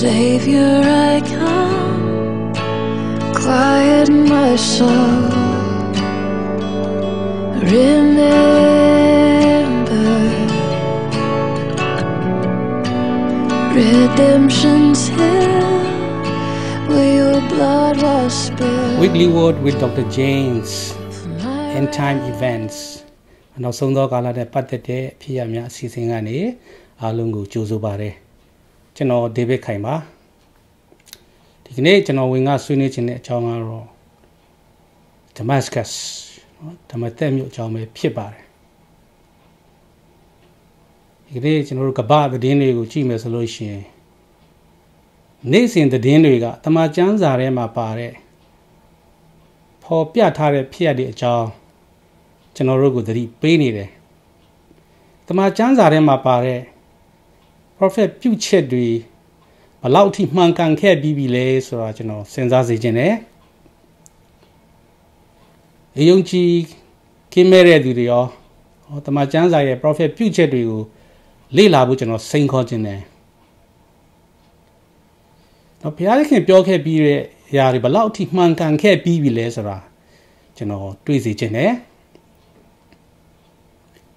Savior, I come, quiet my soul. Remember, redemption's here, where your blood was spilled. Weekly Word with Dr. James. End time events. နောက်ဆုံးသောကာလနဲ့ပတ်သက်တဲ့ဖြစ်ရများအစီအစဉ်ကနေအားလုံးကိုကြိုဆိုပါရစေ။ကျွန်တော်ဒေးဗစ်ခိုင်ပါ။ဒီကနေ့ကျွန်တော်ဝင်ကဆွေးနွေးခြင်းတဲ့အကြောင်းကတော့ Damascus ဓမ္မသက်မြို့အကြောင်းပဲဖြစ်ပါတယ်။ဒီကနေ့ကျွန်တော်တို့ကမ္ဘာသတင်းတွေကိုကြည့်မယ်ဆိုလို့ရှိရင်နေ့စဉ်သတင်းတွေကတမန်ကျမ်းစာထဲမှာပါတဲ့ဖော်ပြထားတဲ့ဖြစ်ရတဲ့အကြောင်းကျွန်တော်တို့ကိုသတိပေးနေတယ်။တမန်ကျမ်းစာထဲမှာပါတဲ့ prophet ပြုချက်တွေဘလောက်အထိမှန်ကန်ခဲ့ပြီးပြီလဲဆိုတာကျွန်တော်စဉ်းစားစေချင်တယ်။အယုံကြည်ကင်းမဲ့တဲ့သူတွေရောတမန်ကျမ်းစာရဲ့ prophet ပြုချက်တွေကိုလေ့လာဖို့ကျွန်တော်စိန်ခေါ်ခြင်းတယ်။တော့ဘုရားသခင်ပြောခဲ့ပြီးတဲ့အရာတွေဘလောက်အထိမှန်ကန်ခဲ့ပြီးပြီလဲဆိုတာကျွန်တော်တွေးစေချင်တယ်။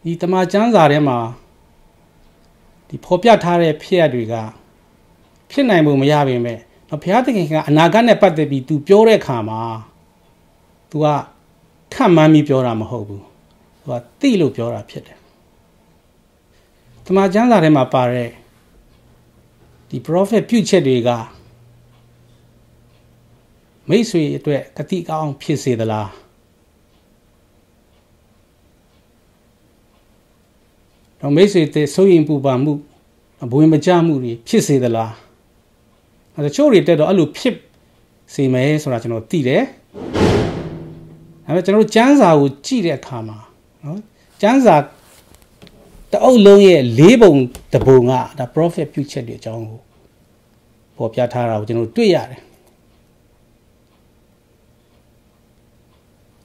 ဒီတမန်ကျမ်းစာထဲမှာဒီဖော်ပြထားတဲ့ဖြစ်ရတွေကဖြစ်နိုင်ဖို့မရပါပဲ။ဘုရားသခင်ကအနာဂတ်နဲ့ပတ်သက်ပြီးသူပြောတဲ့အခါမှာသူကခန့်မှန်းပြီးပြောတာမဟုတ်ဘူး။သူကသိလို့ပြောတာဖြစ်တယ်။တမန်ကျမ်းစာထဲမှာပါတဲ့ဒီ prophet ပြုချက်တွေကမိတ်ဆွေအတွက်ကတိကောင်းဖြစ်စေသလားတော့မိတ်ဆွေတဲ့စိုးရင်ပူပါမှုဘဝင်မကြမှုတွေဖြစ်စေသလားအဲချို့တွေတက်တော့အဲ့လိုဖြစ်စေမယ်ဆိုတာကျွန်တော်သိတယ်ဒါပေမဲ့ကျွန်တော်တို့ကျမ်းစာကိုကြည့်တဲ့အခါမှာနော်ကျမ်းစာတအုပ်လုံးရဲ့၄ပုံတစ်ပုံကဒါ prophet ပြုချက်တွေအကြောင်းကိုပေါ်ပြထားတာကိုကျွန်တော်တွေ့ရတယ်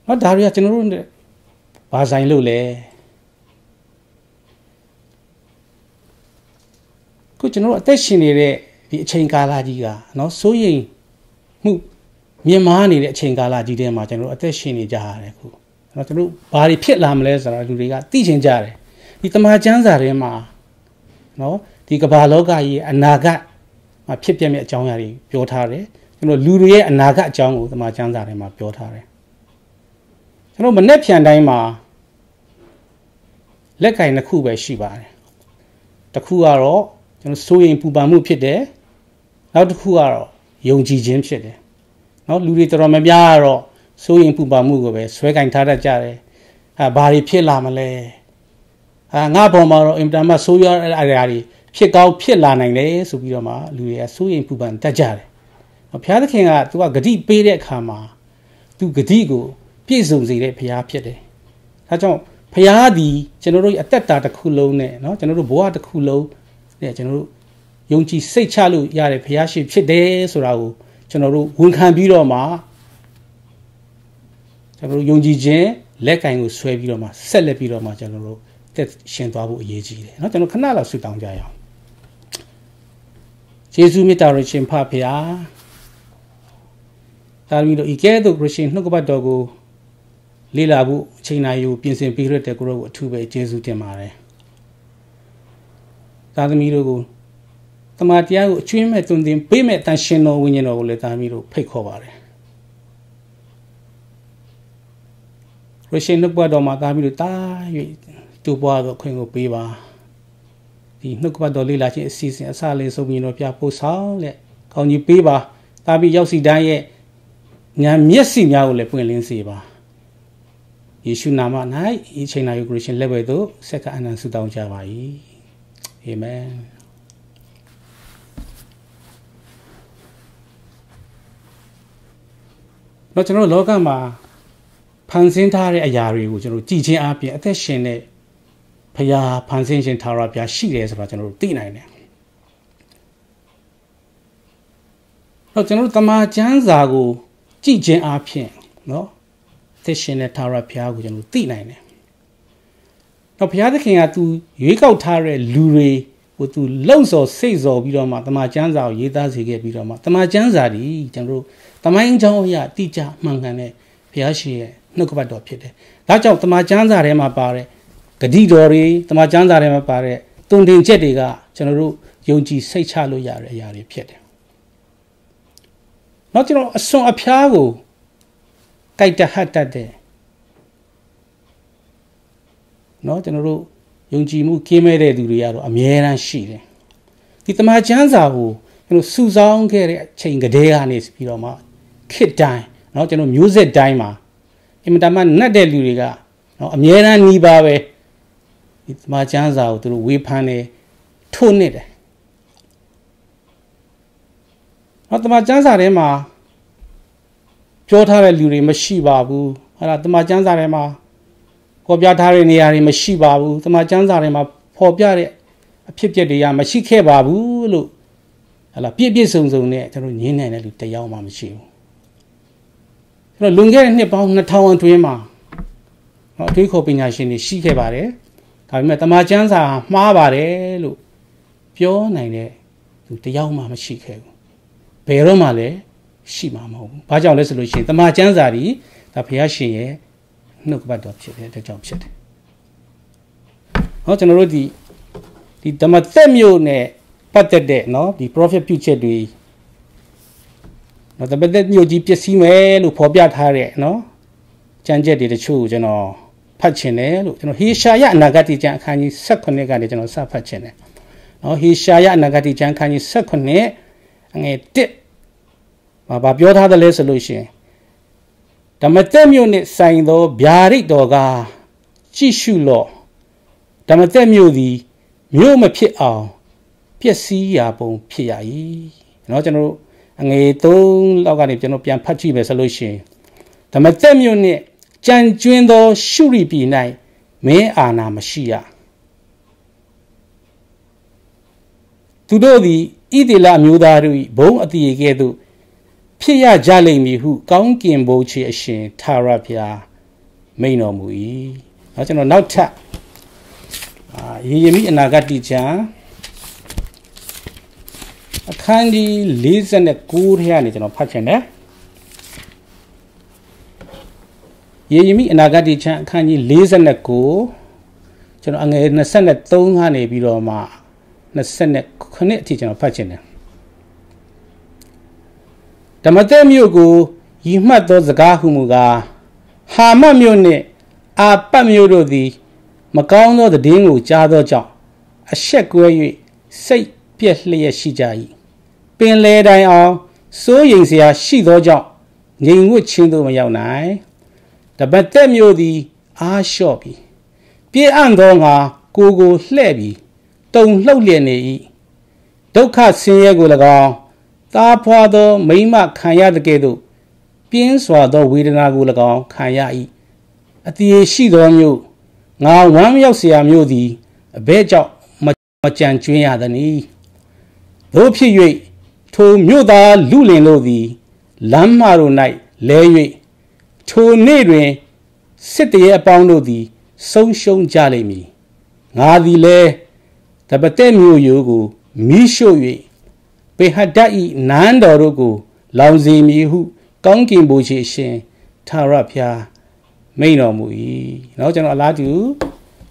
နော်ဒါတွေကကျွန်တော်တို့ဘာဆိုင်လို့လဲခုကျွန်တော်တို့အသက်ရှင်နေတဲ့ဒီအချိန်ကာလကြီးကနော်စိုးရိမ်မှုမြင်မားနေတဲ့အချိန်ကာလကြီးထဲမှာကျွန်တော်တို့အသက်ရှင်နေကြရတယ်ခုနော်ကျွန်တော်တို့ဘာတွေဖြစ်လာမလဲဆိုတာလူတွေကသိချင်ကြတယ်ဒီတမန်ကျမ်းစာထဲမှာနော်ဒီကမ္ဘာလောကကြီးအနာဂတ်မှာဖြစ်ပျက်မယ့်အကြောင်းအရာတွေပြောထားတယ်ကျွန်တော်လူတွေရဲ့အနာဂတ်အကြောင်းကိုတမန်ကျမ်းစာထဲမှာပြောထားတယ်ကျွန်တော်မနေ့ဖြန်တိုင်းမှာလက်ကင်တစ်ခုပဲရှိပါတယ်တစ်ခုကတော့ကျွန်တော်စိုးရင်ပူပန်မှုဖြစ်တယ်နောက်တစ်ခုကတော့ယုံကြည်ခြင်းဖြစ်တယ်နော်လူတွေတော်တော်များများကတော့စိုးရင်ပူပန်မှုကိုပဲဆွဲကင်ထားတတ်ကြတယ်ဘာတွေဖြစ်လာမလဲငါပေါ်မှာတော့အင်တာမတ်ဆိုးရအရာတွေဖြစ်ကောင်းဖြစ်လာနိုင်တယ်ဆိုပြီးတော့မှလူတွေကစိုးရင်ပူပန်တတ်ကြတယ်ဘုရားသခင်ကသူကဂတိပေးတဲ့အခါမှာသူဂတိကိုပြည့်စုံစေတဲ့ဘုရားဖြစ်တယ်ဒါကြောင့်ဘုရားသည်ကျွန်တော်တို့အသက်တာတစ်ခုလုံးနဲ့เนาะကျွန်တော်တို့ဘဝတစ်ခုလုံးနဲ့ကျွန်တော်တို့ယုံကြည်စိတ်ချလို့ရတဲ့ဘုရားရှင်ဖြစ်တယ်ဆိုတာကိုကျွန်တော်တို့ဝန်ခံပြီးတော့မှကျွန်တော်တို့ယုံကြည်ခြင်းလက်ကင်ကိုဆွဲပြီးတော့မှဆက်လက်ပြီးတော့မှကျွန်တော်တို့သက်ရှင်သွားဖို့အရေးကြီးတယ်เนาะကျွန်တော်ခဏလောက်ဆုတောင်းကြရအောင်ယေရှုမြတ်တော်ရှင်ဖဖရာဒါပြီးတော့ဤကဲ့သို့ခရစ်ယာန်နှုတ်ကပတ်တော်ကိုလေ့လာဖို့အချိန်တိုင်းကိုပြင်ဆင်ပေးရတဲ့ကိုရောကိုအထူးပဲကျေးဇူးတင်ပါတယ်သားသမီးတို့ကိုတမန်တရားကိုအကျွင်းမဲ့သွန်သင်ပေးမဲ့တန်ရှင်တော်ဝိညာဉ်တော်ကိုလည်းသားသမီးတို့ဖိတ်ခေါ်ပါတယ်ခရစ်ယာန်နှုတ်ကပတ်တော်မှာသားသမီးတို့တာ၍တူပွားသောခွင့်ကိုပေးပါဒီနှုတ်ကပတ်တော်လေ့လာခြင်းအစီအစဉ်အစလေးဆုံးပြီးတော့ပြပို့ဆောင်လက်ကောင်းကြီးပေးပါသားပြီးရောက်စီတိုင်းရဲ့ညာမျက်စိများကိုလည်းပွင့်လင်းစေပါယေရှုနာမ၌ဤချိန်၌ခရစ်ယာန်လက်ဝဲသို့ဆက်ကအနန္တဆုတောင်းကြပါ၏အာမင်တော့ကျွန်တော်လောကမှာဖန်ဆင်းထားတဲ့အရာတွေကိုကျွန်တော်ကြည်ချင်းအပြင်အသက်ရှင်တဲ့ဖရာဖန်ဆင်းခြင်းထာဝရဘုရားရှိတယ်ဆိုတာကျွန်တော်တို့သိနိုင်တယ်တော့ကျွန်တော်တို့တမန်ကျမ်းစာကိုကြည်ချင်းအပြင်နော်သက်ရှင်တဲ့ထာဝရဘုရားကိုကျွန်တော်သိနိုင်တယ်။တော့ဘုရားသခင်ကသူရွေးကောက်ထားတဲ့လူတွေ ဟိုသူလုံစော်စိတ်စော်ပြီးတော့မှတမန်ကျမ်းစာကိုရေးသားစေခဲ့ပြီးတော့မှတမန်ကျမ်းစာဒီကျွန်တော်တို့တမိုင်းကြောင်းအရာတိကျမှန်ကန်တဲ့ဘုရားရှင်ရဲ့နှုတ်ကပတ်တော်ဖြစ်တယ်ဒါကြောင့်တမန်ကျမ်းစာထဲမှာပါတဲ့ဂတိတော်တွေတမန်ကျမ်းစာထဲမှာပါတဲ့တုန်တင်ချက်တွေကကျွန်တော်တို့ယုံကြည်စိတ်ချလို့ရတဲ့အရာတွေဖြစ်တယ်နောက်ကျွန်တော်အစွန်အဖျားကိုကြိုက်တတ်ဟတ်တတ်တယ်နော်ကျွန်တော်တို့ယုံကြည်မှုကင်းမဲ့တဲ့သူတွေကတော့အမြဲတမ်းရှိတယ်ဒီတမန်ကျမ်းစာကိုကျွန်တော်စုဆောင်းခဲ့တဲ့အချိန်ကတည်းကနေပြီးတော့မှခေတ်တိုင်းနော်ကျွန်တော်မျိုးဆက်တိုင်းမှာအင်မတန်မှနှက်တဲ့လူတွေကနော်အမြဲတမ်းနှီးပါပဲဒီတမန်ကျမ်းစာကိုသူတို့ဝေဖန်တယ်ထိုးနစ်တယ်နော်တမန်ကျမ်းစာထဲမှာပြောထားတဲ့လူတွေမရှိပါဘူးအဲ့ဒါတမန်ကျမ်းစာထဲမှာဖော်ပြထားတဲ့နေရာတွေမရှိပါဘူးတမန်ကျမ်းစာထဲမှာဖော်ပြတဲ့အဖြစ်အပျက်တွေကမရှိခဲ့ပါဘူးလို့ဟလာပြည့်ပြည့်စုံစုံနဲ့ကျွန်တော်ညင်းနိုင်တဲ့လူတယောက်မှမရှိဘူးကျွန်တော်လွန်ခဲ့တဲ့နှစ်ပေါင်း2000အတွင်းမှာအတွေးခေါ်ပညာရှင်တွေရှိခဲ့ပါတယ်ဒါပေမဲ့တမန်ကျမ်းစာမှားပါတယ်လို့ပြောနိုင်တဲ့လူတယောက်မှမရှိခဲ့ဘူးဘယ်တော့မှလည်းရှိမှာမဟုတ်ဘူးဘာကြောင့်လဲဆိုလို့ရှိရင်တမန်ကျမ်းစာတွေဒါဘုရားရှင်ရဲ့နှုတ်ကပတ်တော်ဖြစ်တဲ့အတွက်ကြောင့်ဖြစ်တယ်ဟောကျွန်တော်တို့ဒီဓမ္မသက်မျိုးနဲ့ပတ်သက်တဲ့နော်ဒီ prophet ပြုချက်တွေနော်ဓမ္မသက်မျိုးကြီးပျက်စီးမယ်လို့ဖော်ပြထားတဲ့နော်ကျမ်းချက်တွေတချို့ကျွန်တော်ဖတ်ချင်တယ်လို့ကျွန်တော်ဟေရှာယအနာဂတိကျမ်းအခန်းကြီး18ကနေကျွန်တော်စဖတ်ချင်တယ်နော်ဟေရှာယအနာဂတိကျမ်းအခန်းကြီး18အငယ်1ဘာပြောထားတယ်လဲဆိုလို့ရှိရင်ဓမ္မသက်မျိုးနဲ့ဆိုင်သောဗျာဒိတ်တော်ကကြည့်ရှုလော့ဓမ္မသက်မျိုးသည်မျိုးမဖြစ်အောင်ပျက်စီးရာပုံဖြစ်ရ၏เนาะကျွန်တော်တို့အငယ်3လောက်ကနေကျွန်တော်ပြန်ဖတ်ကြည့်မယ်ဆိုလို့ရှိရင်ဓမ္မသက်မျိုးနဲ့ကြံကျွင်းသောရှုရိပြည်၌မင်းအာဏာမရှိရသူတို့သည်ဣသေလအမျိုးသားတို့၏ဘုံအတည်ကဲ့သို့ဖြစ်ရကြလိမ့်မည်ဟုကောင်းကင်ဘုံချေအရှင်ထာဝရဘုရားမိန့်တော်မူ၏เนาะကျွန်တော်နောက်ထပ်ယေရမိအနာဂတိကျမ်းအခန်းကြီး49ထဲကနေကျွန်တော်ဖတ်ချင်တယ်ယေရမိအနာဂတိကျမ်းအခန်းကြီး49ကျွန်တော်အငယ်23ကနေပြီးတော့မှ29အထိကျွန်တော်ဖတ်ချင်တယ်ဓမ္မသက်မြို့ကိုရည်မှတ်သောစကားဟုမူကားဟာမတ်မြို့နှင့်အာပတ်မြို့တို့သည်မကောင်းသောသတင်းကိုကြားသောကြောင့်အဆက်ကွဲ၍စိတ်ပြက်လျက်ရှိကြ၏ပင်လေတိုင်အောင်စိုးရိမ်စရာရှိသောကြောင့်ငြိမ်ဝှက်ခြင်းသို့မရောက်နိုင်ဓမ္မသက်မြို့သည်အားလျှော့ပြီးပြေးအံ့သောငါကိုလှဲ့ပြီးတုန်လှုပ်လျက်နေ၏ဒုက္ခဆင်းရဲကို၎င်းသားဖွာသောမိမခံရတဲ့ကဲ့သို့ပြင်းစွာသောဝေဒနာကို၎င်းခံရ၏အတည်ရှိသောမြို့ငါဝမ်းမြောက်เสียမြို့သည်အဘဲကြောင့်မကြံကျွင်းရသည်နီတို့ဖြစ်၍ထိုမြို့သားလူလင်တို့သည်လမ်းမတို့၌လဲ၍ထိုနေ့တွင်စစ်တရေအပေါင်းတို့သည်ဆုံးရှုံးကြလိမ့်မည်ငါသည်လည်းတပတဲ့မြို့ရိုးကိုမိရှို့၍ပေဟဒတ်၏နန်းတော်တို့ကိုလောင်စေမည်ဟုကောင်းကင်ဘုရားရှင်ထာဝရဘုရားမိန့်တော်မူ၏เนาะကျွန်တော်အလားတူ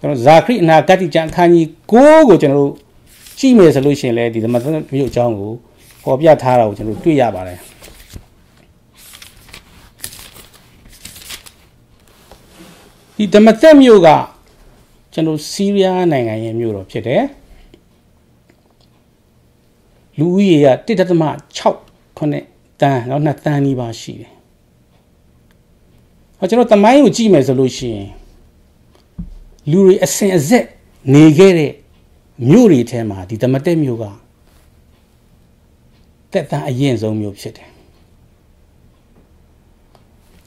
ကျွန်တော်ဇာခရိအနာဂတိကျမ်းအခန်းကြီး9ကိုကျွန်တော်တို့ကြည့်မယ်ဆိုလို့ရှိရင်လည်းဒီဓမ္မသက်မြို့အကြောင်းကိုပေါ်ပြထားတာကိုကျွန်တော်တွေ့ရပါတယ်ဒီဓမ္မသက်မြို့ကကျွန်တော်ဆီးရီးယားနိုင်ငံရဲ့မြို့တော်ဖြစ်တယ်လူဦးရေက 1.6 တန်းเนาะ2 တန်းနီးပါးရှိတယ်ကျွန်တော်တမိုင်းကိုကြည့်မယ်ဆိုလို့ရှိရင်လူတွေအစဉ်အဆက်နေခဲ့တဲ့မြို့တွေထဲမှာဒီဓမ္မသက်မြို့ကတက်တန်းအရင်ဆုံးမြို့ဖြစ်တယ်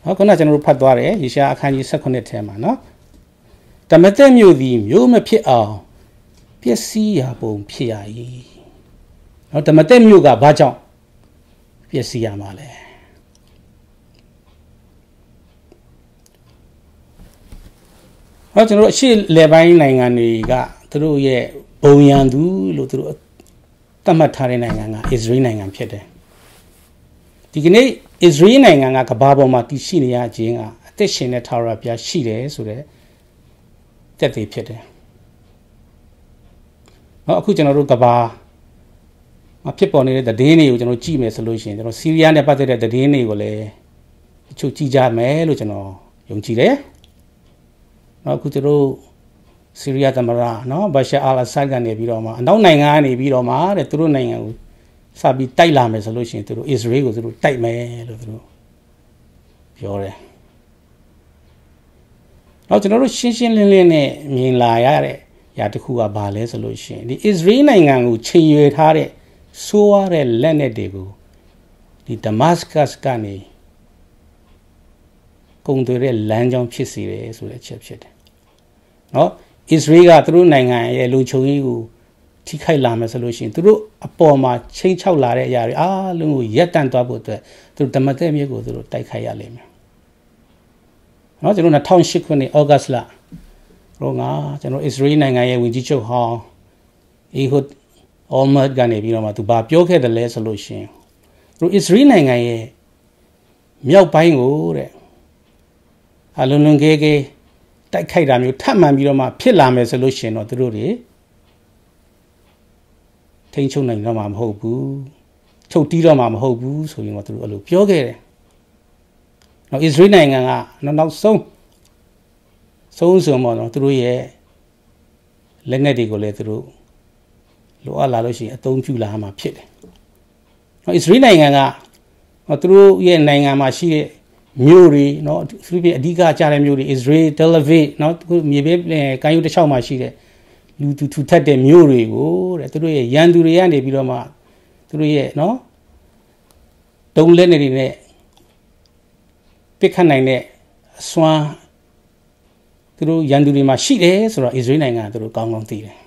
ဟောခုနကျွန်တော်တို့ဖတ်သွားတယ်ယေရှာအခန်းကြီး18ထဲမှာเนาะဓမ္မသက်မြို့သည်မြို့မဖြစ်အောင်ပျက်စီးရာပုံဖြစ်ရ၏เนาะဓမ္မသက်မြို့ကဘာကြောင့်ပျက်စီးရမှာလဲကျွန်တော်တို့အရှေ့လယ်ပိုင်းနိုင်ငံတွေကသူတို့ရဲ့ ဘုံရန်သူလို့သူတို့သတ်မှတ်ထားတဲ့နိုင်ငံကအစ္စရေးနိုင်ငံဖြစ်တယ်ဒီကနေ့အစ္စရေးနိုင်ငံကကမ္ဘာပေါ်မှာတည်ရှိနေရခြင်းကအသက်ရှင်တဲ့ထာဝရဘုရားရှိတယ်ဆိုတဲ့တက်သေးဖြစ်တယ်နော်အခုကျွန်တော်တို့ကမ္ဘာမှာဖြစ်ပေါ်နေတဲ့သတင်းတွေကိုကျွန်တော်ကြည့်မယ်ဆိုလို့ရှိရင်ကျွန်တော်ဆီးရီးယားနဲ့ပတ်သက်တဲ့သတင်းတွေကိုလည်းတချို့ကြည့်ကြမယ်လို့ကျွန်တော်ယုံကြည်တယ်နော်အခုတို့ဆီးရီးယားသမ္မတနော်ဘာရှာအာလ်ဆတ်ကနေပြီးတော့မှအနောက်နိုင်ငံကနေပြီးတော့မှတဲ့သူတို့နိုင်ငံကိုစပြီးတိုက်လာမယ်ဆိုလို့ရှိရင်သူတို့အစ္စရေးကိုသူတို့တိုက်မယ်လို့သူတို့ပြောတယ်နောက်ကျွန်တော်တို့ရှင်းရှင်းလင်းလင်းနဲ့မြင်လာရတဲ့ຢာတစ်ခုကဘာလဲဆိုလို့ရှိရင်ဒီအစ္စရေးနိုင်ငံကိုချိန်ရွယ်ထားတဲ့ဆိုးရတဲ့လက်နက်တွေကိုဒီဒမတ်စကတ်ကနေကုန်သွယ်တဲ့လမ်းကြောင်းဖြစ်စေတယ်ဆိုတဲ့အချက်ဖြစ်တယ်နော်အစ္စရေးကသူတို့နိုင်ငံရဲ့လုံခြုံရေးကိုထိခိုက်လာမယ်ဆိုလို့ရှိရင်သူတို့အပေါ်မှာချိန်ချောက်လာတဲ့အရာတွေအားလုံးကိုရပ်တန့်သွားဖို့အတွက်သူတို့ဓမ္မသက်မြေကိုသူတို့တိုက်ခိုက်ရလိမ့်မယ်နော်ကျွန်တော်2008ခုနှစ်ဩဂတ်လတော့ငါကျွန်တော်အစ္စရေးနိုင်ငံရဲ့ဝန်ကြီးချုပ်ဟောင်းအေဟွတ်အော်မတ်ကနေပြီးတော့မှသူဘာပြောခဲ့တယ်လဲဆိုလို့ရှိရင်သူအစ္စရေးနိုင်ငံရဲ့မြောက်ပိုင်းကိုတဲ့အလုံးလုံးကေကေတိုက်ခိုက်တာမျိုးထပ်မှန်ပြီးတော့မှဖြစ်လာမယ်ဆိုလို့ရှိရင်တော့သူတို့တွေထိန်းချုပ်နိုင်တော့မှာမဟုတ်ဘူးချုပ်တီးတော့မှာမဟုတ်ဘူးဆိုရင်တော့သူတို့အဲ့လိုပြောခဲ့တယ်။နောက်အစ္စရေးနိုင်ငံကနောက်ဆုံးပေါ့နော်သူတို့ရဲ့လက်နက်တွေကိုလည်းသူတို့လိုအပ်လာလို့ရှိရင်အသုံးပြုလာမှာဖြစ်တယ်။နောက်အစ္စရေးနိုင်ငံကသူတို့ရဲ့နိုင်ငံမှာရှိတဲ့မြို့တွေနော်သူတို့အဓိကကြားတဲ့မြို့တွေ Israel Tel Aviv နော်မြေပဲကမ်းရိုးတစ်လျှောက်မှာရှိတဲ့လူထူထပ်တဲ့မြို့တွေကိုတဲ့သူတို့ရဲ့ရန်သူတွေကနေပြီးတော့မှသူတို့ရဲ့နော်တုံးလက်နေတွေနဲ့ပစ်ခတ်နိုင်တဲ့အစွမ်းသူတို့ရန်သူတွေမှာရှိတယ်ဆိုတော့အစ္စရေးနိုင်ငံကသူတို့ကောင်းကောင်းသိတယ်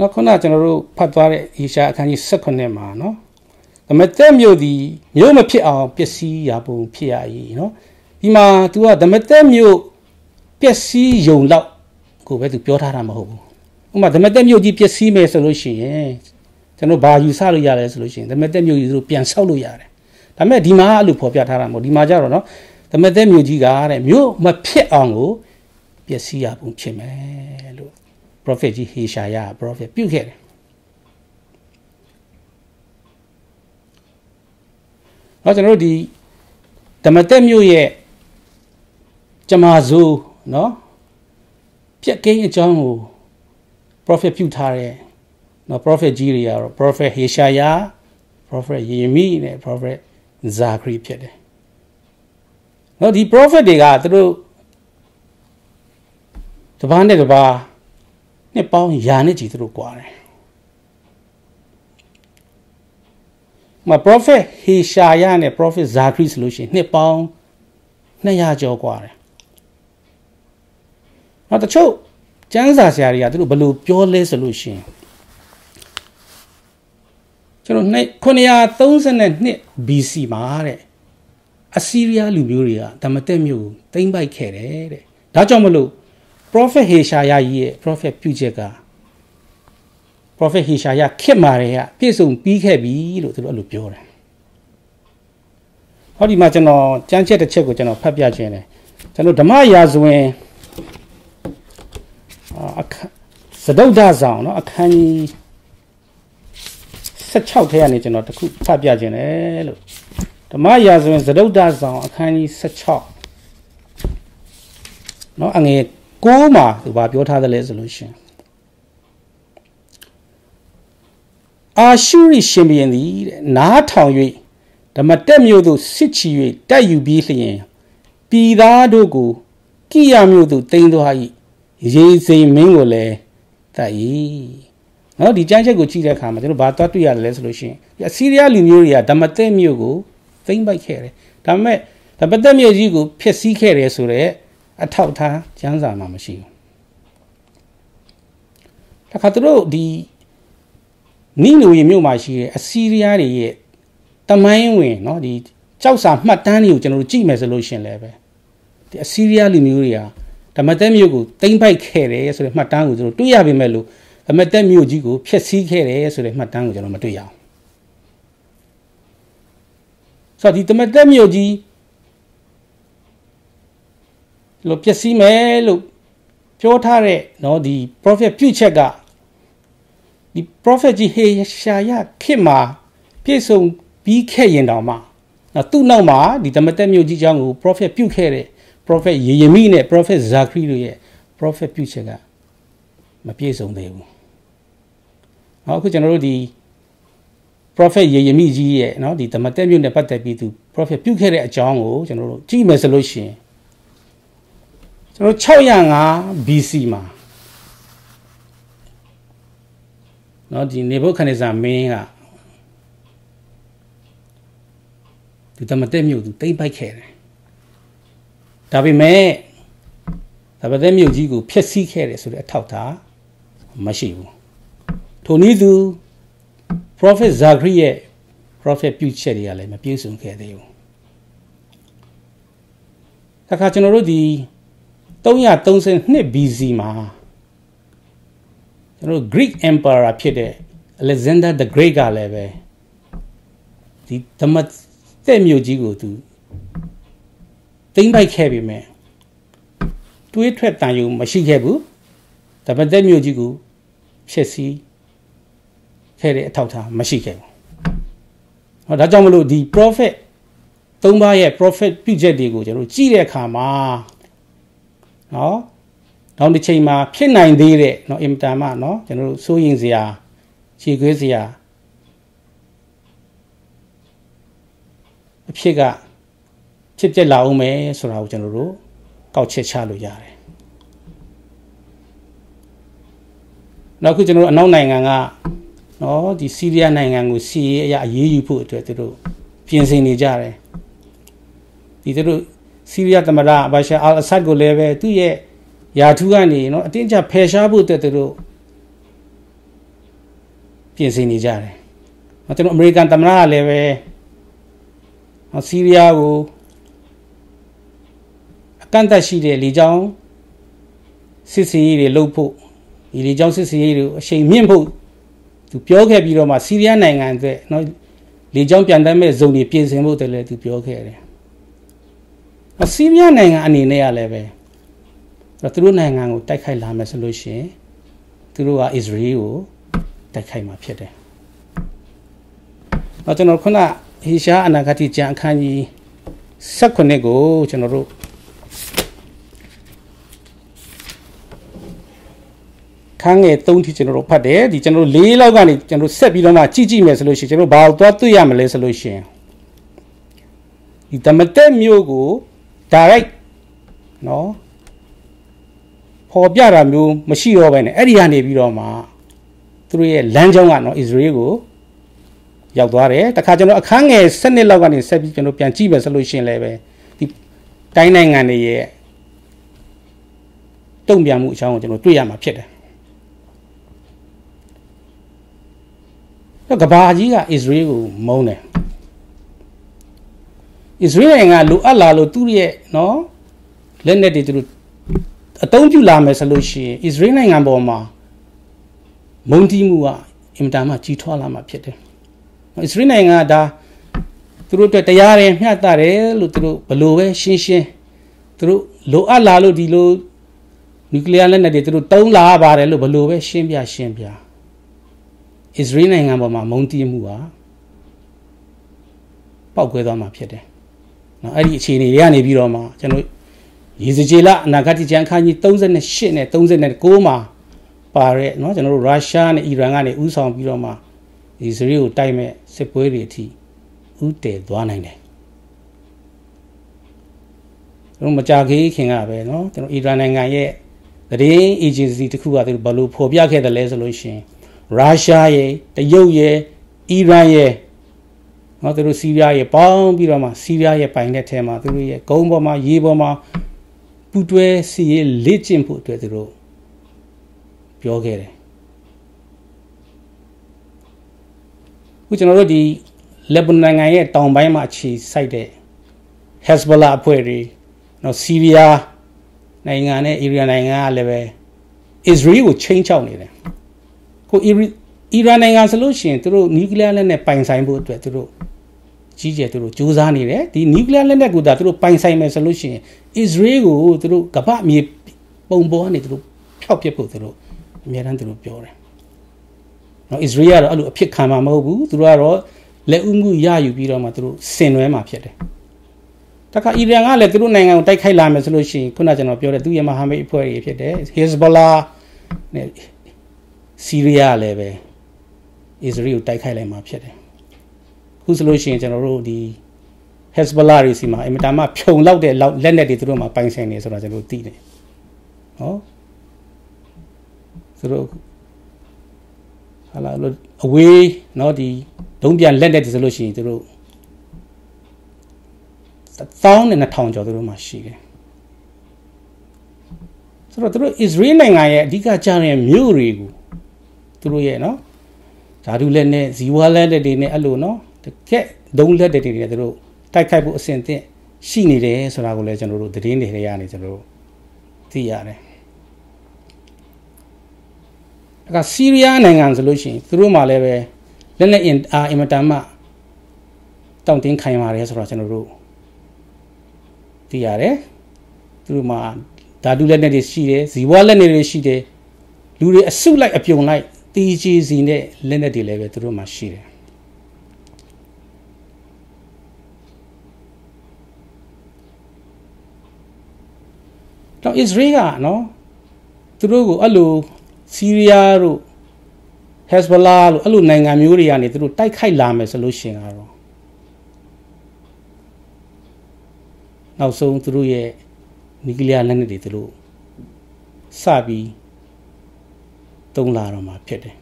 နော်ခုနကျွန်တော်တို့ဖတ်သွားတဲ့ယေရှာအခန်းကြီး18မှာနော်ဓမ္မသက်မြို့သည်မြို့မဖြစ်အောင်ပျက်စီးရပုံဖြစ်ရ၏နော်ဒီမှာ तू ကဓမ္မသက်မြို့ပျက်စီးယုံလောက်ကိုပဲ तू ပြောထားတာမဟုတ်ဘူးဥပမာဓမ္မသက်မြို့ကြီးပျက်စီးမယ်ဆိုလို့ရှိရင်ကျွန်တော်ဘာယူဆလို့ရတယ်ဆိုလို့ရှိရင်ဓမ္မသက်မြို့ကြီးသူတို့ပြန်ဆောက်လို့ရတယ်ဒါပေမဲ့ဒီမှာအဲ့လိုဖော်ပြထားတာမဟုတ်ဒီမှာကြတော့နော်ဓမ္မသက်မြို့ကြီးကတဲ့မြို့မဖြစ်အောင်ကိုပျက်စီးရပုံဖြစ်မယ်လို့prophet ကြီးဟေရှာယ prophet ပြုခဲ့တယ်။နောက်ကျွန်တော်တို့ဒီဓမ္မသက်မြို့ရဲ့ဂျမာဇိုနော်ပြက်ကင်းအကြောင်းကို prophet ပြုထားတဲ့နော် prophet ကြီးတွေကတော့ prophet ဟေရှာယ prophet ယေရမိနဲ့ prophet ဇာခရီဖြစ်တယ်။နော်ဒီ prophet တွေကသူတို့တပားနဲ့တပားနှစ်ပေါင်းရာနဲ့ကြီးသူတို့ကွာတယ်မ prophet ဟေရှာယနဲ့ prophet ဇာခရီဆိုလို့ရှိရင်နှစ်ပေါင်း200ကျော်ကွာတယ်နောက်တချို့ကျမ်းစာဆရာတွေကသူတို့ဘယ်လိုပြောလဲဆိုလို့ရှိရင်ကျွန်တော်932 BC မှာတဲ့အဆီးရီးယားလူမျိုးတွေကဓမ္မသက်မြို့ကိုသိမ်းပိုက်ခဲ့တယ်တဲ့ဒါကြောင့်မလို့prophet ဟေရှာယကြီးရဲ့ prophet ပြုချက်က prophet ဟေရှာယခေတ်မှာတည်းကပြည့်စုံပြီးခဲ့ပြီလို့သူတို့အဲ့လိုပြောတယ်။ဟောဒီမှာကျွန်တော်ကြမ်းချက်တစ်ချက်ကိုကျွန်တော်ဖတ်ပြခြင်းတယ်။ကျွန်တော်ဓမ္မရာဇဝင်စတုဒ္ဒဆောင်เนาะအခန်းကြီး16ထဲကနေကျွန်တော်တခုဖတ်ပြခြင်းတယ်လို့ဓမ္မရာဇဝင်စတုဒ္ဒဆောင်အခန်းကြီး16เนาะအငယ်6မှာသူဘာပြောထားသလဲဆိုလို့ရှင်အာရှုရိရှင်ဘုရင်သည်နားထောင်၍ဓမ္မတက်မြို့သို့စစ်ချီ၍တိုက်ယူပြီးလျင်ပြည်သားတို့ကိုကိယမြို့သို့တိမ်းသွား၏ရေစိမ်မင်းကိုလည်းတိုက်၏နော်ဒီကျမ်းချက်ကိုကြည့်တဲ့အခါမှာကျွန်တော်ဘာသွားတွေ့ရတယ်လဲဆိုလို့ရှိရင်အဆီးရီးယားလူမျိုးတွေကဓမ္မတက်မြို့ကိုသိမ်းပိုက်ခဲ့တယ်ဒါပေမဲ့ဓမ္မတက်မြို့ကြီးကိုဖျက်ဆီးခဲ့တယ်ဆိုတဲ့အထောက်ထားကျမ်းစာမှာမရှိဘူးတခါသူတို့ဒီနိနူရီမြို့မှာရှိတဲ့အဆီးရီးယားတွေရဲ့တမိုင်းဝင်เนาะဒီကြောက်စာမှတ်တမ်းတွေကိုကျွန်တော်တို့ကြည့်မယ်ဆိုလို့ရှင်လည်းပဲ ဒီအစီးရီးယားလူမျိုးတွေကဓမ္မတက်မြို့ကိုတိမ့်ပိုက်ခဲ့တယ်ဆိုတဲ့မှတ်တမ်းကိုကျွန်တော်တွေ့ရပေမဲ့လို့ဓမ္မတက်မြို့ကြီးကိုဖျက်ဆီးခဲ့တယ်ဆိုတဲ့မှတ်တမ်းကိုကျွန်တော်မတွေ့ရအောင်ဆိုတော့ဒီဓမ္မတက်မြို့ကြီးလို့ပျက်စီးမယ်လို့ပြောထားတဲ့နော်ဒီ prophet ပြုချက်ကဒီ prophet ကြီးဟေရှာယခေတ်မှာပြည့်စုံပြီးခဲ့ရင်တောင်မှနော်သူ့နောက်မှာဒီဓမ္မတက်မြို့ကြီးအကြောင်းကို prophet ပြုခဲ့တဲ့ prophet ယေရမိနဲ့ prophet ဇာခရီတို့ရဲ့ prophet ပြုချက်ကမပြည့်စုံသေးဘူး။အခုကျွန်တော်တို့ဒီ prophet ယေရမိကြီးရဲ့နော်ဒီဓမ္မတက်မြို့နဲ့ပတ်သက်ပြီးသူ prophet ပြုခဲ့တဲ့အကြောင်းကိုကျွန်တော်တို့ကြည့်မယ်ဆိုလို့ရှိရင်ကျွန်တော်605 BC မှာနော်ဒီနေဘုခဒ်နေဇာမင်းကဒီဓမ္မတက်မြို့သူတိမ့်ပိုက်ခဲ့တယ်ဒါပေမဲ့ဓမ္မတက်မြို့ကြီးကိုဖျက်ဆီးခဲ့တယ်ဆိုတဲ့အထောက်အထားမရှိဘူးထိုနည်းသူ prophet ဇာခရီရဲ့ prophet ပြုချက်တွေကလည်းမပြည့်စုံခဲ့သေးဘူးတခါကျွန်တော်တို့ဒီ332 BC မှာကျွန်တော် Greek Emperor ဖြစ်တဲ့ Alexander the Great ကလည်းပဲဒီဓမ္မတက်မြို့ကြီးကိုသူသိမ်းပိုက်ခဲ့ပြီမဲ့တွေးထွက်တန်ယုံမရှိခဲ့ဘူးဓမ္မတက်မြို့ကြီးကိုဖျက်ဆီးခဲ့တဲ့အထောက်အထားမရှိခဲ့ဘူးဟောဒါကြောင့်မလို့ဒီ prophet သုံးပါးရဲ့ prophet ပြုချက်တွေကိုကျွန်တော်ကြည့်တဲ့အခါမှာနော်နောက်တစ်ချိန်မှာဖြစ်နိုင်သေးတဲ့နော်အင်တာမနော်ကျွန်တော်တို့စိုးရင်စရာခြေခွေးစရာအဖြစ်ကဖြစ်ပြက်လာအောင်မယ်ဆိုတာကိုကျွန်တော်တို့ကောက်ချက်ချလို့ရတယ်နောက်ခုကျွန်တော်တို့အနောက်နိုင်ငံကနော်ဒီဆီးရီးယားနိုင်ငံကိုစီးရဲအရေးယူဖို့အတွက်သူတို့ပြင်ဆင်နေကြတယ်ဒီသူတို့ဆီးရီးယားသမ္မတဘာရှာအယ်အဆတ်ကိုလည်းပဲသူ့ရဲ့ယာထူးကနေနော်အတင်းကျပ်ဖယ်ရှားဖို့အတွက်သူတို့ပြင်ဆင်နေကြတယ်။ကျွန်တော်အမေရိကန်သမ္မတကလည်းပဲဆီးရီးယားကိုအကန့်အသတ်ရှိတဲ့လေကြောင်းစစ်စင်ရေးတွေလုပ်ဖို့ဒီလေကြောင်းစစ်စင်ရေးတွေကိုအချိန်မြင့်ဖို့သူပြောခဲ့ပြီးတော့မှဆီးရီးယားနိုင်ငံအတွက်နော်လေကြောင်းပြန်တမ်းမဲ့ဇုံတွေပြင်ဆင်ဖို့တည်းလည်းသူပြောခဲ့တယ်။ဆီးရီးယားနိုင်ငံအနေနဲ့ကလည်းပဲသူတို့နိုင်ငံကိုတိုက်ခိုက်လာမယ်ဆိုလို့ရှိရင်သူတို့ကအစ္စရေးကိုတိုက်ခိုက်မှာဖြစ်တယ်။ကျွန်တော်ခုနဟေရှာအနာဂတိကျမ်းအခန်းကြီး19ကိုကျွန်တော်တို့ခန်းငယ်3ထိကျွန်တော်တို့ဖတ်တယ်ဒီကျွန်တော်တို့4လောက်ကနေကျွန်တော်ဆက်ပြီးတော့မှကြည့်မယ်ဆိုလို့ရှိရင်ကျွန်တော်ဘာလို့သွားတွေ့ရမလဲဆိုလို့ရှိရင်ဒီဓမ္မတက်မျိုးကို direct နော်ပေါ်ပြတာမျိုးမရှိတော့ဘဲနဲ့အဲ့ဒီကနေပြီးတော့မှသူတို့ရဲ့လမ်းကြောင်းကနော်အစ္စရေးကိုရောက်သွားတယ်တခါကျွန်တော်အခန်းငယ်7လောက်ကနေဆက်ပြီးကျွန်တော်ပြန်ကြည့်မယ်ဆိုလို့ရှိရင်လည်းပဲဒီတိုင်းနိုင်ငံတွေရဲ့တုံ့ပြန်မှုအကြောင်းကိုကျွန်တော်တွေ့ရမှာဖြစ်တယ်ကဘာကြီးကအစ္စရေးကိုမုန်းတယ်အစ္စရေးနိုင်ငံလိုအပ်လာလို့သူ့ရဲ့နော်လက်နက်တွေသူတို့အသုံးပြုလာမယ်ဆိုလို့ရှိရင်အစ္စရေးနိုင်ငံပေါ်မှာမုန်းတီးမှုကအင်မတန်မှကြီးထွားလာမှာဖြစ်တယ်အစ္စရေးနိုင်ငံကဒါသူတို့အတွက်တရားတယ်မျှတတယ်လို့သူတို့ဘလို့ပဲရှင်းရှင်းသူတို့လိုအပ်လာလို့ဒီလိုနျူကလ িয়ার လက်နက်တွေသူတို့တုံးလာပါတယ်လို့ဘလို့ပဲရှင်းပြအစ္စရေးနိုင်ငံပေါ်မှာမုန်းတီးမှုကပောက်ကွဲသွားမှာဖြစ်တယ်နော်အဲ့ဒီအခြေအနေတွေကနေပြီးတော့မှကျွန်တော်ရေစကြည်လအနာဂတ်ကျမ်းခန်းကြီး38နဲ့39မှာပါတဲ့เนาะကျွန်တော်တို့ရုရှားနဲ့အီရန်ကနေဥဆောင်ပြီးတော့မှအစ္စရေးကိုတိုက်မဲ့စစ်ပွဲတွေအထိဥတည်သွားနိုင်တယ်ကျွန်တော်မကြခင်ကပဲเนาะကျွန်တော်အီရန်နိုင်ငံရဲ့သတင်းအေဂျင်စီတစ်ခုကသူဘယ်လိုဖော်ပြခဲ့တယ်လဲဆိုလို့ရှိရင်ရုရှားရဲ့တရုတ်ရဲ့အီရန်ရဲ့เนาะသူတို့ဆီးရီးယားရဲ့ပေါင်းပြီးတော့မှဆီးရီးယားရဲ့ပိုင်တဲ့ထဲမှာသူတို့ရဲ့ဂုံးပေါ်မှာရေပေါ်မှာပူတွဲစီရေးလေ့ကျင့်ဖို့အတွက်သူတို့ပြောခဲ့တယ်ခုကျွန်တော်တို့ဒီလက်ဘနွန်နိုင်ငံရဲ့တောင်ပိုင်းမှာအခြေစိုက်တဲ့ Hezbollah အဖွဲ့တွေ နော်ဆီးရီးယားနိုင်ငံနဲ့အီရန်နိုင်ငံကလည်းပဲအစ္စရေးကိုချိန်ချောက်နေတယ်ကိုအီရန်နိုင်ငံဆိုလို့ရှိရင်သူတို့နျူကလ িয়ার လက်နက်ပိုင်ဆိုင်ဖို့အတွက်သူတို့ကြီးကျယ်သူတို့စူးစမ်းနေတယ်ဒီနျူကလ িয়ার လက်နက်ကိုဒါသူတို့ပိုင်ဆိုင်မယ်ဆိုလို့ရှိရင်အစ္စရေးကိုသူတို့ကမ္ဘာမြေပုံပေါ်ကနေသူတို့ဖျောက်ပစ်ဖို့သူတို့အများတန်းသူတို့ပြောတယ်နော်အစ္စရေးကတော့အဲ့လိုအဖြစ်ခံမှာမဟုတ်ဘူးသူတို့ကတော့လက်ဦးမှုရယူပြီးတော့မှသူတို့ဆင်နွှဲမှာဖြစ်တယ်တခါအီရန်ကလည်းသူတို့နိုင်ငံကိုတိုက်ခိုက်လာမယ်ဆိုလို့ရှိရင်ခုနကျွန်တော်ပြောတဲ့သူရဲ့မဟာမိတ်အဖွဲ့တွေဖြစ်တယ် Hezbollah နဲ့ဆီးရီးယားလည်းပဲအစ္စရေးကိုတိုက်ခိုက်လိုက်မှာဖြစ်တယ်ခုဆိုလို့ရှိရင်ကျွန်တော်တို့ဒီ Hezbollah တွေစီမှာအင်မတန်မှဖြုံလောက်တဲ့လက်နက်တွေသူတို့မှာပိုင်ဆိုင်နေဆိုတာကျွန်တော်တို့သိတယ်နော်သူတို့ဟာလာအဝေးနော်ဒီဒုံးပြန်လက်နက်တွေဆိုလို့ရှိရင်သူတို့1200ကျော်သူတို့မှာရှိတယ်ဆိုတော့သူတို့အစ္စရေးနိုင်ငံရဲ့အဓိကကျတဲ့မြို့တွေကိုသူတို့ရဲ့နော်ဓာတုလက်နဲ့ဇီဝလက်တွေနဲ့အဲ့လိုနော်တကက်ဒုံးလက်တွေတွေသူတို့တိုက်ခိုက်ဖို့အဆင်သင့်ရှိနေတယ်ဆိုတာကိုလည်းကျွန်တော်တို့သတင်းတွေထဲကနေကျွန်တော်တို့သိရတယ်အခါဆီးရီးယားနိုင်ငံဆိုလို့ရှိရင်သူတို့မှလည်းပဲလက်နဲ့အင်မတန်မှတောင့်တင်းခိုင်ပါတယ်ဆိုတော့ကျွန်တော်တို့သိရတယ်သူတို့မှဓာတုလက်နဲ့တွေရှိတယ်ဇီဝလက်နဲ့တွေရှိတယ်လူတွေအစုလိုက်အပြုံလိုက်တီးကြီးစီနဲ့လက်နဲ့တွေလည်းပဲသူတို့မှရှိတယ်တော့အစ္စရေးကနော်သူတို့ကိုအဲ့လိုဆီးရီးယားတို့ Hezbollah လို့အဲ့လိုနိုင်ငံမျိုးတွေကနေသူတို့တိုက်ခိုက်လာမယ်ဆိုလို့ရှိရင်ကတော့နောက်ဆုံးသူတို့ရဲ့နျူကလ িয়ার လက်နက်တွေသူတို့စပြီးတုံးလာတော့မှာဖြစ်တယ်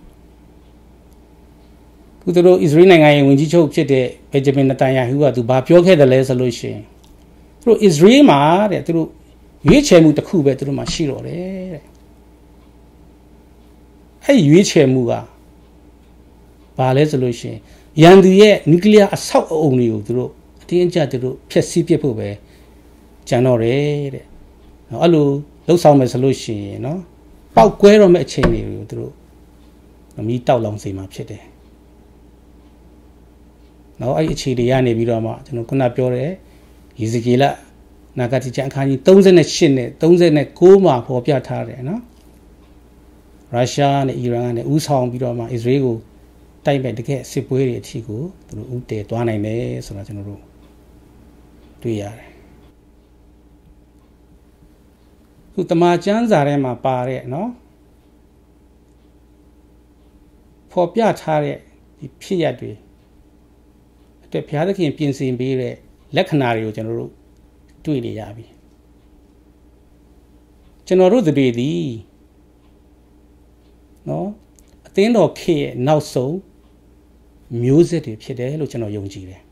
ခုသူတို့အစ္စရေးနိုင်ငံရဲ့ဝန်ကြီးချုပ်ဖြစ်တဲ့ဘင်ဂျမင်နတန်ယာဟူကသူဘာပြောခဲ့တယ်လဲဆိုလို့ရှိရင်သူတို့အစ္စရေးမှာတဲ့သူတို့ရွေးချယ်မှုတစ်ခုပဲသူတို့မှာရှိတော့တယ်တဲ့အဲ့ရွေးချယ်မှုကဘာလဲဆိုလို့ရှိရင်ရန်သူရဲ့နျူကလ িয়ার အဆောက်အအုံတွေကိုသူတို့အတင်းအကျပ်သူတို့ဖျက်ဆီးပစ်ဖို့ပဲကြံတော့တယ်တဲ့နော်အဲ့လိုလှုပ်ဆောင်မယ်ဆိုလို့ရှိရင်နော်ပောက်ကွဲတော့မဲ့အချိန်တွေကိုသူတို့မီးတောက်လောင်စေမှာဖြစ်တယ်နော်အဲ့အခြေတွေကနေပြီးတော့မှကျွန်တော်ခုနပြောတဲ့ယေဇကေလနာဂတိကျမ်းအခန်းကြီး38နဲ့39မှာဖော်ပြထားတယ်နော်ရုရှားနဲ့အီရန်နဲ့ဦးဆောင်ပြီးတော့မှအစ္စရေးကိုတိုက်မဲ့တကယ်စစ်ပွဲတွေအထိကိုသူတို့ဦးတည်သွားနိုင်တယ်ဆိုတာကျွန်တော်တို့တွေ့ရတယ်ခုတမန်ကျမ်းစာထဲမှာပါတဲ့နော်ဖော်ပြထားတဲ့ဒီဖြစ်ရပ်တွေအတွက်ဘုရားသခင်ပြင်ဆင်ပေးတဲ့လက္ခဏာတွေကိုကျွန်တော်တို့တွေ့နေရပြီကျွန်တော်တို့တွေဒီနော်အသင်းတော်ခေတ်ရဲ့နောက်ဆုံးမျိုးဆက်တွေဖြစ်တယ်လို့ကျွန်တော်ယုံကြည်တယ်။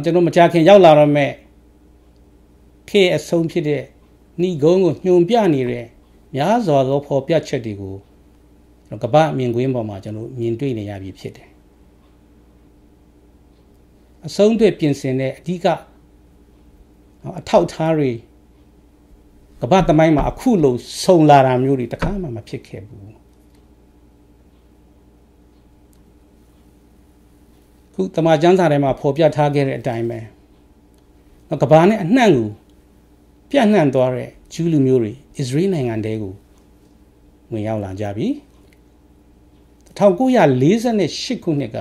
ကျွန်တော်မကြခင်ရောက်လာတော့မဲ့ခေတ်အဆုံးဖြစ်တဲ့ဏိဂုံးကိုညွန်ပြနေတဲ့များစွာသောဖော်ပြချက်တွေကိုကမ္ဘာမြင်ကွင်းပေါ်မှာကျွန်တော်မြင်တွေ့နေရပြီဖြစ်တယ်။အဆုံးအတွက်ပြင်ဆင်တဲ့အဓိကအထောက်ထားတွေကမ္ဘာသမိုင်းမှာအခုလိုစုံလာတာမျိုးတွေတခါမှမဖြစ်ခဲ့ဘူးခုတမန်ကျမ်းစာထဲမှာဖော်ပြထားခဲ့တဲ့အတိုင်းပဲကမ္ဘာနဲ့အနှံ့ကိုပြန့်နှံ့သွားတဲ့ဂျူးလူမျိုးတွေအစ္စရေးနိုင်ငံတဲကိုဝင်ရောက်လာကြပြီ1948ခုနှစ်က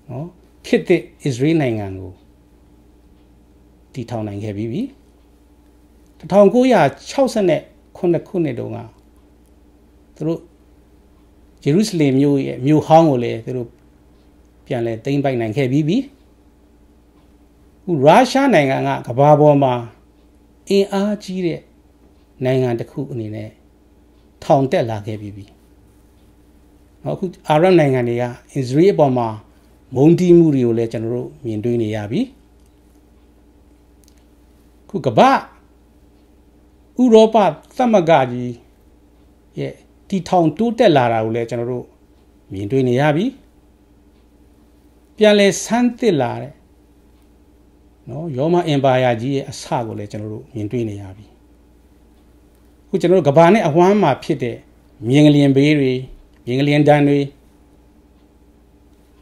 နော်ခေတ်သစ်အစ္စရေးနိုင်ငံကိုတည်ထောင်နိုင်ခဲ့ပြီ1968ခုနှစ်တုန်းကသူတို့ဂျေရုဆလင်မြို့ရဲ့မြို့ဟောင်းကိုလည်းသူတို့ပြန်လဲသိမ်းပိုက်နိုင်ခဲ့ပြီခုရုရှားနိုင်ငံကကမ္ဘာပေါ်မှာအင်အားကြီးတဲ့နိုင်ငံတစ်ခုအနေနဲ့ထောင်တက်လာခဲ့ပြီအခုအာရပ်နိုင်ငံတွေကအစ္စရေးအပေါ်မှာမုန်းတီးမှုတွေကိုလည်းကျွန်တော်တို့မြင်တွေ့နေရပြီခုကမ္ဘာဥရောပသမဂ္ဂကြီးရဲ့တီထောင်တိုးတက်လာတာကိုလည်းကျွန်တော်တို့မြင်တွေ့နေရပြီပြန်လဲဆန်းသစ်လာတဲ့ နော်ရောမအင်ပါယာကြီးရဲ့အစကိုလည်းကျွန်တော်တို့မြင်တွေ့နေရပြီခုကျွန်တော်တို့ကဘာနဲ့အဝမ်းမှာဖြစ်တဲ့မြင်ကလျင်ဘေးတွေမြင်ကလျင်တန်းတွေ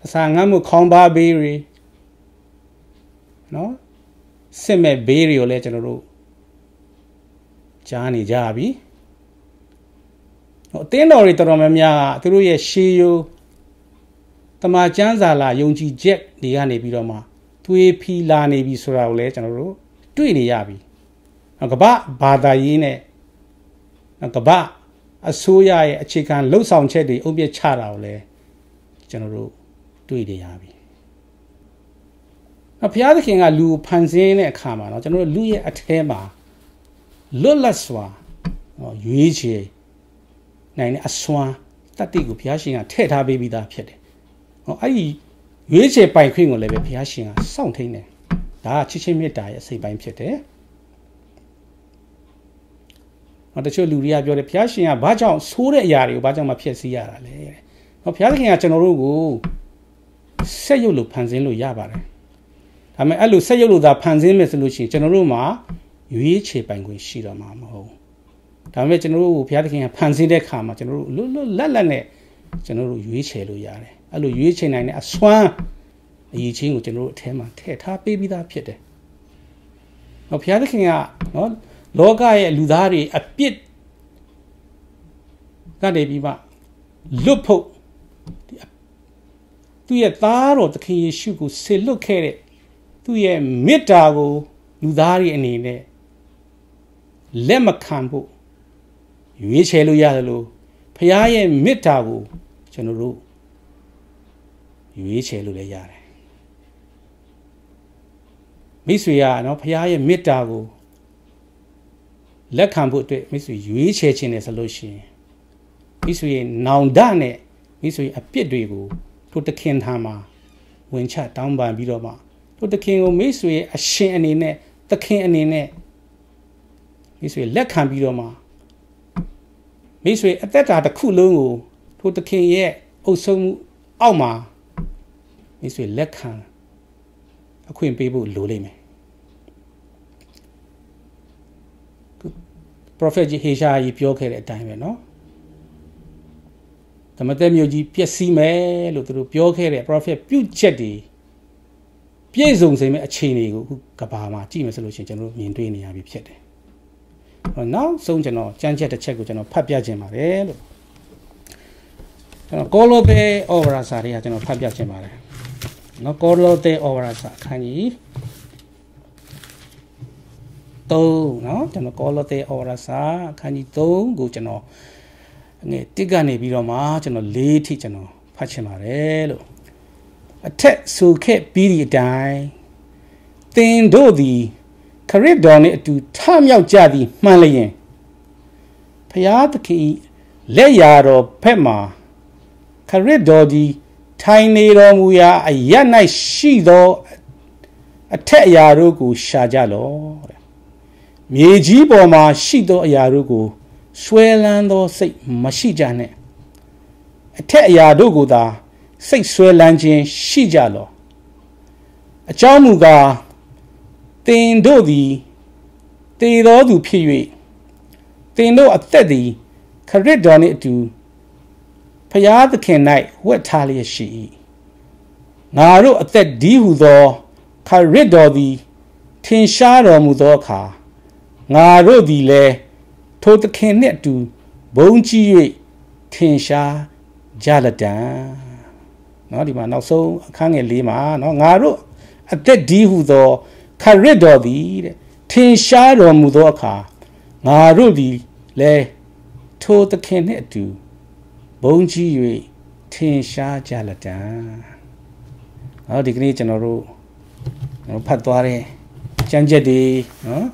အစာငတ်မှုခေါင်းပါဘေးတွေနော်စစ်မဲ့ဘေးတွေကိုလည်းကျွန်တော်တို့ကြားနေကြပြီအသင်းတော်တွေတော်တော်များများကသူတို့ရဲ့ရှေးရိုးတမန်ကျမ်းစာလာယုံကြည်ချက်တွေကနေပြီးတော့မှသွေးဖီလာနေပြီဆိုတာကိုလည်းကျွန်တော်တို့တွေ့နေရပြီကမ္ဘာဘာသာရေးနဲ့ကမ္ဘာအစိုးရရဲ့အခြေခံလှုပ်ဆောင်ချက်တွေအုပ်ပြချတာကိုလည်းကျွန်တော်တို့တွေ့နေရပြီဘုရားသခင်ကလူဖန်ဆင်းတဲ့အခါမှာเนาะကျွန်တော်တို့လူရဲ့အထဲမှာလွတ်လပ်စွာရွေးချယ်နိုင်တဲ့အစွမ်းတတ္တိကိုဘုရားရှင်ကထည့်ထားပေးပြီးသားဖြစ်တယ်အဲ့ဒီရွေးချယ်ပိုင်ခွင့်ကိုလည်းပဲဘုရားရှင်ကစောင့်ထိန်တယ်ဒါကချစ်ချင်းမေတ္တာရဲ့အစိတ်ပိုင်းဖြစ်တယ်တချို့လူတွေကပြောတယ်ဘုရားရှင်ကဘာကြောင့်ဆိုးတဲ့အရာတွေကိုဘာကြောင့်မဖြစ်စီရတာလဲတဲ့ဘုရားသခင်ကကျွန်တော်တို့ကိုဆက်ရုပ်လို့ဖန်ဆင်းလို့ရပါတယ်ဒါပေမဲ့အဲ့လိုဆက်ရုပ်လို့သာဖန်ဆင်းမယ်ဆိုလို့ရှိရင်ကျွန်တော်တို့မှာရွေးချယ်ပိုင်ခွင့်ရှိတော့မှာမဟုတ်ဒါပေမဲ့ကျွန်တော်တို့ဘုရားသခင်ကဖန်ဆင်းတဲ့အခါမှာကျွန်တော်တို့လွတ်လပ်နဲ့ကျွန်တော်တို့ရွေးချယ်လို့ရတယ်အဲ့လိုရွေးချယ်နိုင်တဲ့အစွမ်းအရေးချင်းကိုကျွန်တော်တို့အထဲမှာထည့်ထားပေးပြီးသားဖြစ်တယ်ဘုရားသခင်ကနော်လောကရဲ့လူသားတွေအပြစ်ကနေပြီးမှလွတ်ဖို့သူ့ရဲ့သားတော်သခင်ယေရှုကိုဆေလွတ်ခဲ့တဲ့သူ့ရဲ့မေတ္တာကိုလူသားတွေအနေနဲ့လက်မခံဖို့ရွေးချယ်လို့ရတယ်လို့ဖခင်ရဲ့မေတ္တာကိုကျွန်တော်တို့ရွေးချယ်လို့လည်းရတယ်မိတ်ဆွေကနော်ဖခင်ရဲ့မေတ္တာကိုလက်ခံဖို့အတွက်မိတ်ဆွေရွေးချယ်ခြင်းနဲ့ဆိုလို့ရှိရင်မိတ်ဆွေရဲ့နောင်တနဲ့မိတ်ဆွေအပြစ်တွေကိုတို့တခင်ထားမှာဝင်ချတောင်းပန်ပြီးတော့မှတို့တခင်ကိုမိတ်ဆွေရဲ့အရှင်အနေနဲ့တခင်အနေနဲ့မိတ်ဆွေလက်ခံပြီးတော့မှမိတ်ဆွေအသက်တာတစ်ခုလုံးကိုတို့တခင်ရဲ့အုပ်ဆုံးမှုအောက်မှာမိတ်ဆွေလက်ခံအခွင့်ပေးဖို့လိုလိမ့်မယ်Prophet ဟေရှာယီပြောခဲ့တဲ့အတိုင်းပဲเนาะဓမ္မသက်မြို့ကြီးပျက်စီးမယ်လို့သူတို့ပြောခဲ့တဲ့ Prophet ပြုချက်တွေပြည့်စုံစေမယ့်အခြေအနေကိုကဘာမှာကြည့်မယ်ဆိုလို့ရှိရင်ကျွန်တော်တို့မြင်တွေ့နေရပြီဖြစ်တယ်။နောက်ဆုံးကျွန်တော်ကြမ်းချက်တစ်ချက်ကိုကျွန်တော်ဖတ်ပြခြင်းပါတယ်လို့ကျွန်တော်ကောလောသဲဩဝါဒစာတွေကကျွန်တော်ဖတ်ပြခြင်းပါတယ်။နော်ကောလောသဲဩဝါဒစာအခန်းကြီး3เนาะကျွန်တော်ကောလောသဲဩဝါဒစာအခန်းကြီး3ကိုကျွန်တော်ငယ်1ကနေပြီးတော့မှကျွန်တော်4ထိကျွန်တော်ဖတ်ချင်ပါတယ်လို့အထက်ဆိုခဲ့ပြီးဒီအတိုင်းသင်တို့သည်ခရစ်တော်နှင့်အတူထမြောက်ကြသည်မှန်လျင်ဖျားသခင်လက်ရာတော်ဖက်မှာခရစ်တော်သည်ထိုင်နေတော်မူရာအရ၌ရှိသောအထက်အရာတို့ကိုရှာကြလော့မြေကြီးပေါ်မှာရှိသောအရာတို့ကိုဆွဲလန်းသောစိတ်မရှိကြနဲ့အထက်အရာတို့ကိုသာစိတ်ဆွဲလန်းခြင်းရှိကြလော့အကြောင်းမူကားသင်တို့သည်တည်တော်သူဖြစ်၍သင်တို့အသက်သည်ခရစ်တော်နှင့်အတူဖျားသခင်၌ဝတ်ထားလျက်ရှိ၏ငါတို့အသက်ဒီဟုသောခရစ်တော်သည်ထင်ရှားတော်မူသောအခါငါတို့သည်လည်းထိုသခင်နှင့်အတူဘုန်းကြီး၍ထင်ရှားကြလတံเนาะဒီမှာနောက်ဆုံးအခန်းငယ်၄မှာเนาะငါတို့အသက်ဒီဟုသောခရစ်တော်သည်တဲ့ထင်ရှားတော်မူသောအခါငါတို့သည်လည်းထိုသခင်နှင့်အတူဘုန်းကြီး၍ထင်ရှားကြလတံเนาะဒီကနေ့ကျွန်တော်တို့ဖတ်သွားတဲ့ကျမ်းချက်တွေเนาะ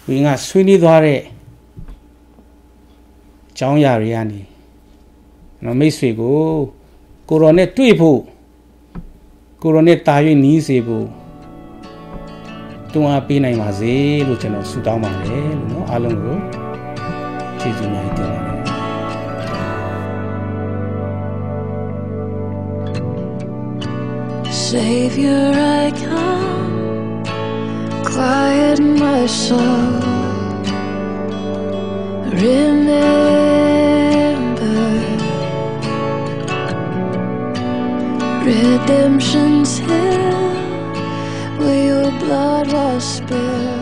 ဝိငါဆွေးနွေးသွားတဲ့အကြောင်းအရာတွေကနေမိတ်ဆွေကိုကိုရောနဲ့တွေ့ဖို့ကိုရောနဲ့တာ၍နီးစေဖို့တွန်းအားပေးနိုင်ပါစေလို့ကျွန်တော်ဆုတောင်းပါတယ်လို့နော်အားလုံးကိုကျေးဇူးများတင်ပါတယ် Savior, I come quiet my soul. Remember, redemption's hill, where your blood was spilled.